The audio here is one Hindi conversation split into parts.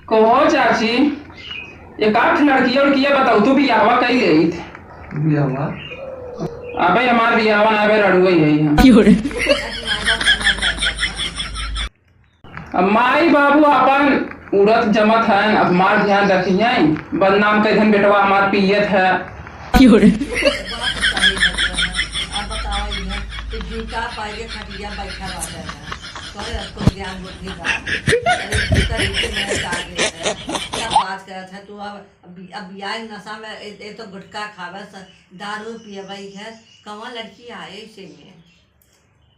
कहो चाची, एक आठ लड़कियां उड़कियां बताओ तू बियाहवा कई गई थी? बियाहवा अबे हमार बियाहवा ना अबे रड़ुआ ही है यहाँ। अब माई बाबू अपन उड़त जमत है, अब मार ध्यान रखिए, बदनाम के धन बेटवा हमार पियत है। जूता पाए खटिया बैठा रहता है तोरे उसको ज्ञान बुद्धि का अरे क्या बात करत है तू? अब बियाह नशा में ये तो गुटखा खावे दारू पिए भाई है कहाँ लड़की आए इसे में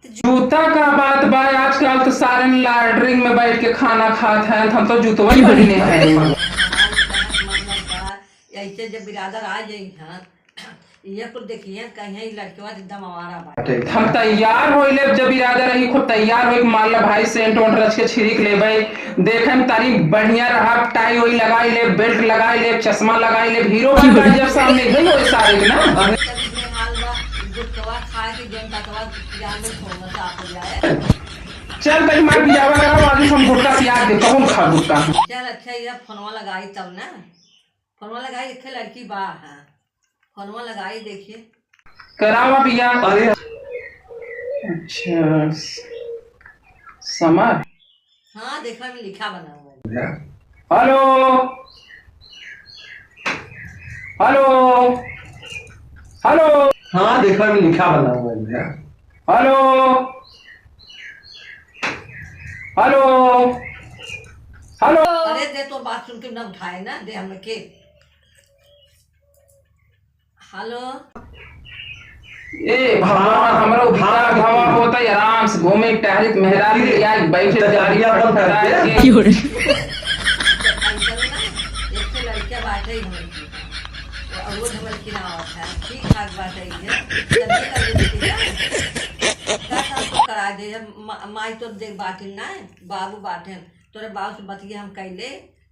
जूता का बात बा, आजकल तो सारे लैट्रिन में बैठ के खाना खाते हैं, हम तो जूतवा ही पहने हैं। ऐसे जब बिरादर आ जाई हैं ये कुछ देखिए कहीं लड़कियों एकदम हमारा भाई हम तैयार हो ले, जब इरादा रही खुद तैयार हो मान ला भाई सेंट वेंट रच के छिड़क ले भाई, देखे में तारी बढ़िया रहा, टाई वही लगाई ले, बेल्ट लगाई ले, चश्मा लगाई ले, हीरो बन गए जब सामने गई हो सारे के ना। चल भाई मार बियावा करा आगे हम गुटका सियार दे कौन खा गुटका। चल अच्छा ये फोनवा लगाई तब ना, फोनवा लगाई देखे लड़की बा है, फोनवा लगाई देखिए करावा बिया। अरे अच्छा समर, हाँ देखा में लिखा बना हुआ है। हेलो हेलो हेलो, हाँ देखा में लिखा बना हुआ है। Hello hello hello. अरे दे तो बात सुन के ना उठाए ना दे हम के। हेलो ए भगवान हमरो भिड़ा घावा होता है, आराम से घूमे टहले मेहराब ले या बैठे जारिया बंद कर दे की हो रे। एक लड़का बात है और वो हमर की ना है ठीक ठाक बात है ये जल्दी करा दे माई तो देख बात ना बाबू बात है तोरे बाबू से बतिए हम कैले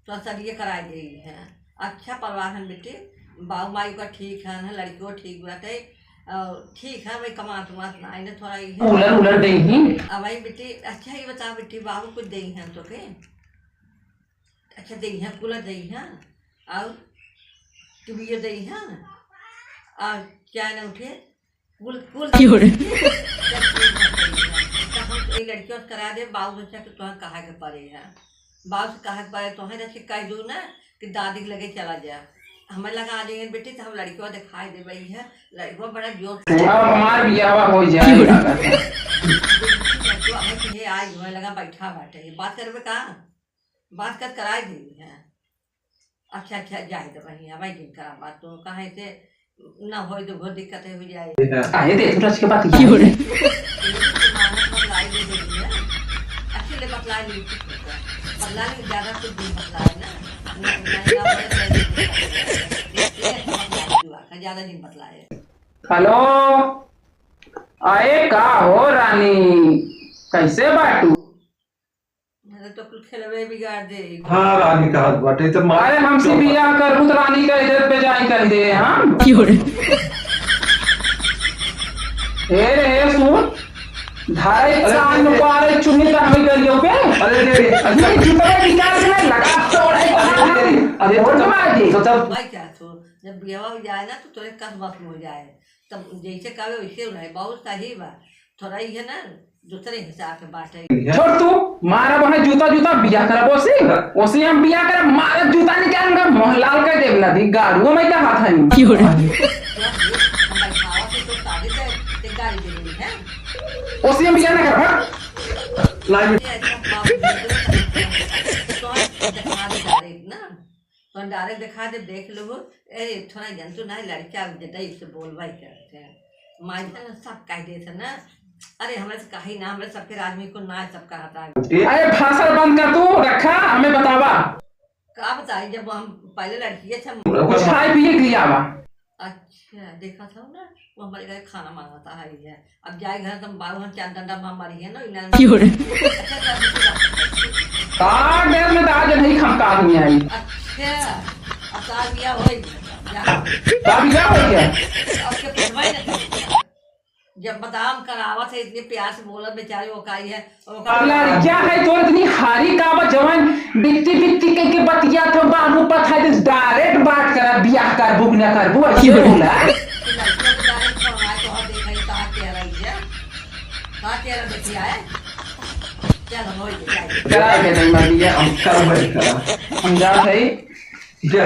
तो सब ये करा दे है। अच्छा परिवार है बेटे, बाबू माई का ठीक है, लड़कियों ठीक बात है, ठीक है भाई कमात उमात ना आइने थोड़ा उलर उलर देही। अब भाई बेटी अच्छा ये बता बेटी बाबू कुछ दे हैं तो के अच्छा दे हैं कूलर दे हैं और टीवी दे हैं और क्या ना उठे कुल कुल एक लड़कियों से करा दे बाबू बच्चा के तुम कहा के पड़े है, बाबू से कहा के पड़े तुम्हें रखे कह दू ना कि दादी के लगे चला जा हमें लगा आ जाएंगे बेटी तो हम लड़कियों दिखाई दे रही है, लड़कियों बड़ा जोर हमार बियावा हो जाएगा। ये आज हमें लगा बैठा बैठे बात करवे कहा बात कर कराई दी है। अच्छा अच्छा जाए तो वही है भाई दिन करा बात तो कहाँ से ना हो तो बहुत दिक्कत है हो जाए। आए दे तुरंत के बात की हो रे। अच्छी ले बतला ली बतला ली ज़्यादा कुछ दिन बतलाए ना ज़्यादा दिन बतलाए। हेलो आए का हो रानी, कैसे बाटू? तो कुछ खेलवे बिगाड़ दे। हाँ रानी का हाथ बाटे तो अरे हमसे बियाह कर तो रानी का इज्जत पे जाए कर दे। हाँ रे सुन धारे चांद को आ रहे चुन्नी का हमें करियो पे। अरे दे अरे जुटा विचार से नहीं लगा छोड़े अरे बोल मार दे तो तब भाई क्या तो जब बियाह हो जाए ना तो थोड़े कम वक्त हो जाए तब जैसे कहे वैसे रहे बहुत सही बा थोड़ा ही है ना दूसरे हिसाब से बात है। छोड़ तू मारा बने जूता जूता बियाह करा बोसी ओसी हम बियाह करा मारा जूता निकाल का मोहनलाल का देव ना दी गाड़ू में क्या हाथ है की हो रे ओसी हम बियाह ना कर लाइव तो डायरेक्ट दिखा दे देख लो ए थोड़ा जंतु ना लड़का जटाई से बोलवाई करते हैं माई सब कह देते ना अरे हमें से कही ना हमें सबके आदमी को ना सब कहा था। अरे भाषण बंद कर तू रखा हमें बतावा क्या बताई जब हम पहले लड़की थे कुछ खाए पिए के लिए आवा। अच्छा देखा था ना वो हमारे घर खाना मांगता है ये अब जाए घर तुम बाबू हम चार डंडा मार मारी है ना तार देर में आज नहीं खम का आदमी आई। अच्छा अब तार बिया होई तार बिया हो क्या अब के पुछवाई ना जब बदाम करावत है इतनी प्यार से बोला बेचारे वो काई है क्या है तो इतनी हारी काबा जवान बित्ती बित्ती के बतिया तो बाबू पथा दे डायरेक्ट बात करा बियाह कर बुक न करबू ऐसे बोला लड़कियों को डायरेक्ट फरमाए तो हम देख रही कहाँ कह रही है कहाँ कह रहा देखिए आए चल हम वही जाए करा के नहीं मर दिया कर भाई करा हम जा भाई दे